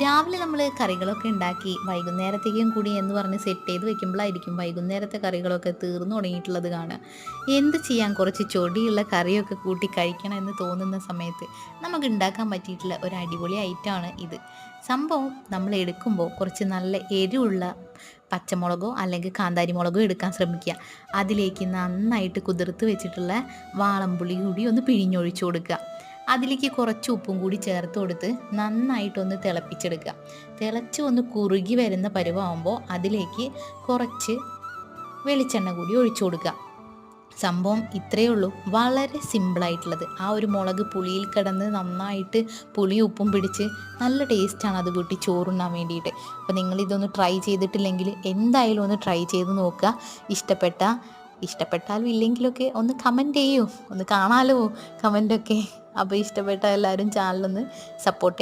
രാവിലെ നമ്മൾ കറികളൊക്കെ ഉണ്ടാക്കി വൈകുന്നേരത്തേക്കും കൂടി എന്ന് പറഞ്ഞ് സെറ്റ് ചെയ്ത് വെക്കുമ്പോഴായിരിക്കും വൈകുന്നേരത്തെ കറികളൊക്കെ തീർന്നു തുടങ്ങിയിട്ടുള്ളത് കാണുക. എന്ത് ചെയ്യാൻ, കുറച്ച് ചൊടിയുള്ള കറിയൊക്കെ കൂട്ടി കഴിക്കണം എന്ന് തോന്നുന്ന സമയത്ത് നമുക്ക് ഉണ്ടാക്കാൻ പറ്റിയിട്ടുള്ള ഒരു അടിപൊളി ഐറ്റമാണ് ഇത്. സംഭവം നമ്മൾ എടുക്കുമ്പോൾ കുറച്ച് നല്ല എരിവുള്ള പച്ചമുളകോ അല്ലെങ്കിൽ കാന്താരി മുളകോ എടുക്കാൻ ശ്രമിക്കുക. അതിലേക്ക് നന്നായിട്ട് കുതിർത്ത് വെച്ചിട്ടുള്ള വാളംപുളി കൂടി ഒന്ന് പിഴിഞ്ഞൊഴിച്ചു കൊടുക്കുക. അതിലേക്ക് കുറച്ച് ഉപ്പും കൂടി ചേർത്ത് കൊടുത്ത് നന്നായിട്ടൊന്ന് തിളപ്പിച്ചെടുക്കുക. തിളച്ച് ഒന്ന് കുറുകി വരുന്ന പരുവാകുമ്പോൾ അതിലേക്ക് കുറച്ച് വെളിച്ചെണ്ണ കൂടി ഒഴിച്ചു കൊടുക്കുക. സംഭവം ഇത്രയേ ഉള്ളൂ, വളരെ സിമ്പിളായിട്ടുള്ളത്. ആ ഒരു മുളക് പുളിയിൽ കിടന്ന് നന്നായിട്ട് പുളിയും ഉപ്പും പിടിച്ച് നല്ല ടേസ്റ്റാണ് അത് കൂട്ടി ചോറുണ്ണാൻ വേണ്ടിയിട്ട്. അപ്പോൾ നിങ്ങളിതൊന്ന് ട്രൈ ചെയ്തിട്ടില്ലെങ്കിൽ എന്തായാലും ഒന്ന് ട്രൈ ചെയ്ത് നോക്കുക. ഇഷ്ടപ്പെട്ടാലും ഇല്ലെങ്കിലൊക്കെ ഒന്ന് കമൻറ്റ് ചെയ്യൂ, ഒന്ന് കാണാലോ കമൻറ്റൊക്കെ. അപ്പോൾ ഇഷ്ടപ്പെട്ട എല്ലാവരും ചാനലൊന്ന് സപ്പോർട്ട്